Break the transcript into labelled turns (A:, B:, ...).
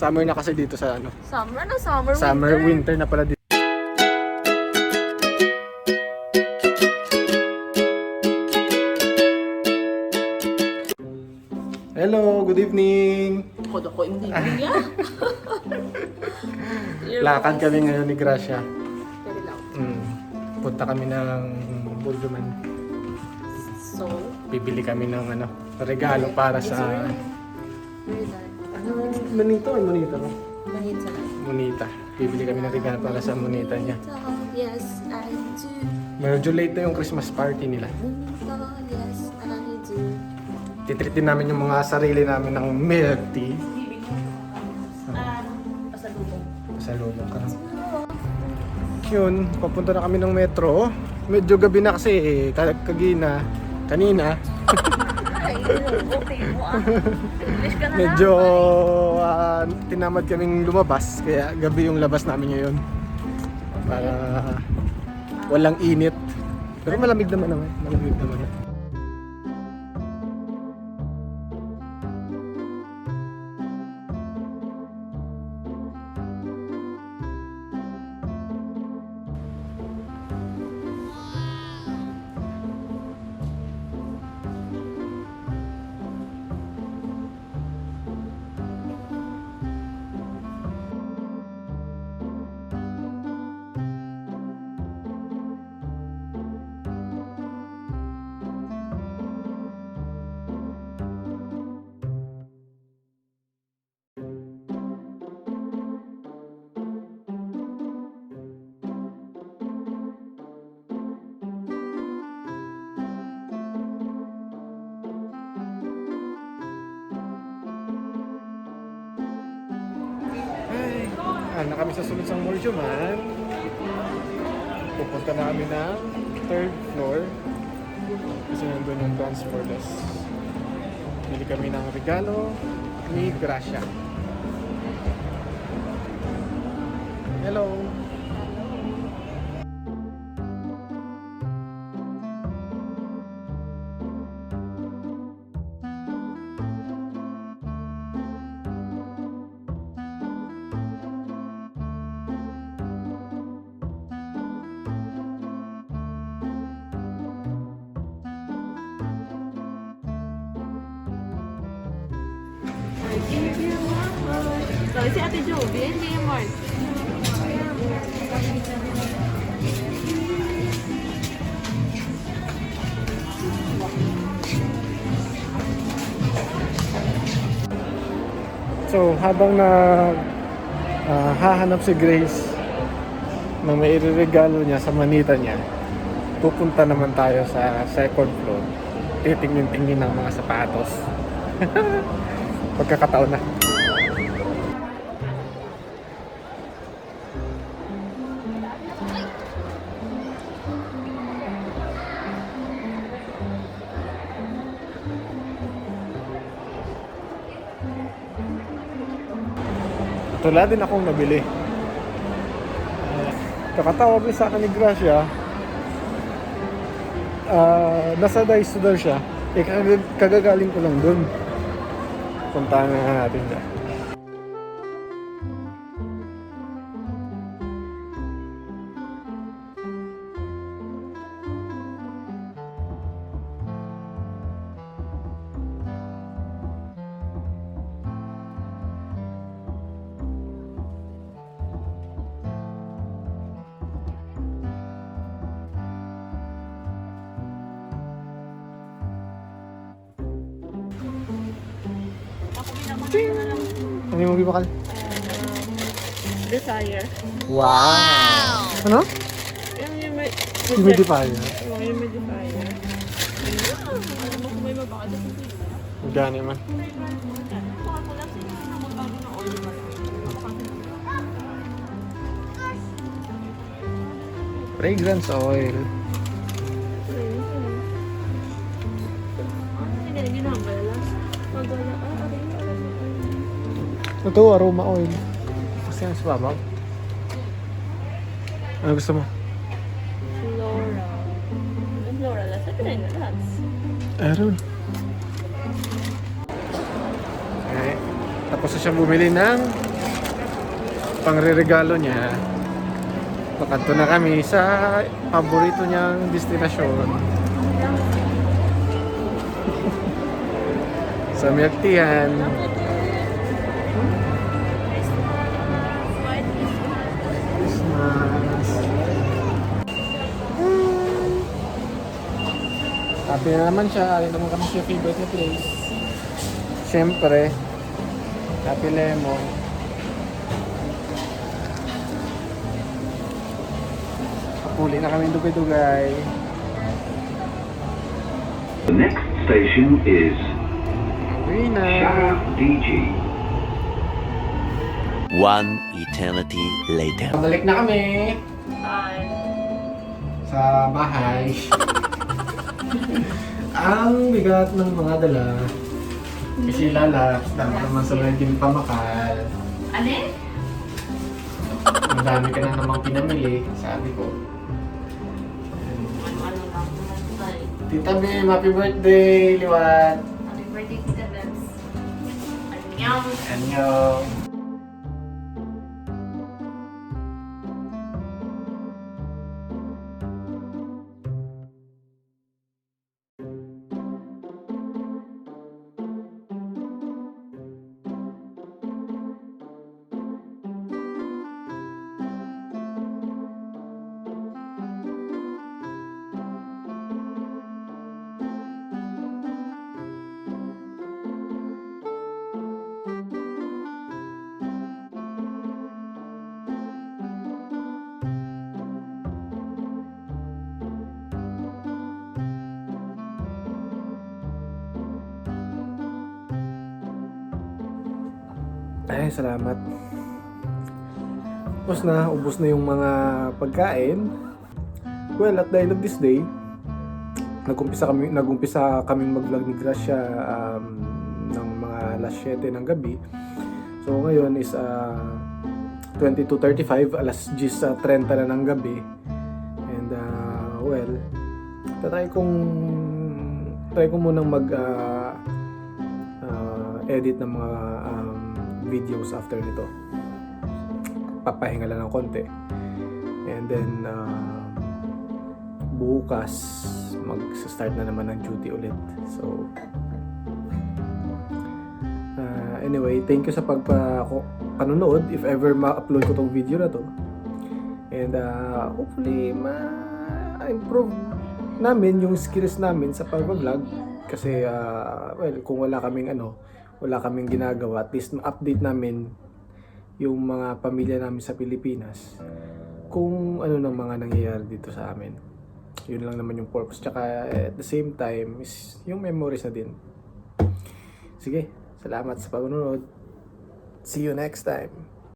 A: Summer na kasi dito sa ano.
B: Summer na, summer,
A: Summer, winter na pala dito. Hello, good evening.
B: Kod ako hindi niya.
A: Lakad kami ngayon ni Gracia.
B: Very loud.
A: Punta kami ng Bulduman.
B: So,
A: Bibili kami ng ano, regalo para
B: it's
A: sa
B: very nice.
A: ano, Monito or Monita?
B: Manita.
A: Monita. Bibili kami ng regalo para sa Monita niya.
B: Yes, I do.
A: Medyo late na yung Christmas party nila.
B: Manita, yes, I do.
A: Titreatin namin yung mga sarili namin ng milk tea. Pasalubong ka. Yun, papunta na kami ng metro. Medyo gabi na kasi kanina.
B: Ay, okay mo ah. English ka na
A: Medyo tinamad kaming lumabas, kaya gabi yung labas namin ngayon. Para walang init. Pero malamig naman. Na kami sa Sunsang Bulduman. Pupunta na kami ng 3rd floor kasi nandun yung transfer desk. Bili kami ng regalo ni Gracia. Hello!
B: So, si Ate Jo, bilhin niya yung Mark.
A: So, habang hahanap si Grace na may ireregalo niya sa manita niya, pupunta naman tayo sa 2nd floor. Titingin-tingin ng mga sapatos. Pagkakataon na. Wala din akong nabili. Kakatawag din sa akin ni Gracia. Nasa Daiso daw siya. Kagagaling ko lang dun. Puntahan na natin siya. Ano yung movie bakal?
B: Desire.
A: Wow! Ano?
B: Yung may...
A: Humidifier.
B: Yung may desire. Alam mo kung may mabaka sa sisi.
A: Gani man.
B: Baka ko lang sila na magkano na oil ba?
A: Fragrance oil.
B: Hindi na ginagawa. Magwala.
A: Ito, aroma oil. Kasi ang sababaw. Ano gusto mo?
B: Floral. Ang floral. Sabi na yun na lahat.
A: Aaron. Okay. Tapos na siya bumili ng pangre-regalo niya. Pakanto na kami sa paborito niyang destinasyon. Sa milk teahan. Christmas. Happy na naman siya. Ayun naman kami siya favorite na place. Siyempre, Happy Lemon. Kapuli na kami dugay-dugay.
C: The next station is
A: Uwi na.
C: Sharaf DG.
D: One eternity later.
A: Balik na kami
B: Bye.
A: sa bahay. Ang bigat ng mga dala. Kasi Lala, dami naman sa mga din pamakal.
B: Ano?
A: Madami ka na namang pinamili, sabi ko.
B: Ano lang naman tayo.
A: Tita Bim, happy birthday, Liwat!
B: Happy birthday, Tita Bebs. Annyeong.
A: Annyeong! Ay, salamat. Ubos na yung mga pagkain. Well, at the end of this day, nagumpisa kaming mag-vlog ni Gracia ng mga alas 7 ng gabi. So ngayon is 22:35, alas 10:30 na ng gabi. And well, try ko munang edit ng mga videos after nito. Papahinga lang ng konti. And then bukas mag-start na naman ng duty ulit. So anyway, thank you sa panonood if ever ma-upload ko tong video na to. And hopefully ma-improve namin yung skills namin sa pag-vlog kasi well, kung wala kaming ginagawa, at least ma-update namin yung mga pamilya namin sa Pilipinas kung ano nang mga nangyayari dito sa amin. Yun lang naman yung purpose. Tsaka at the same time is yung memories na din. Sige, salamat sa panonood. See you next time.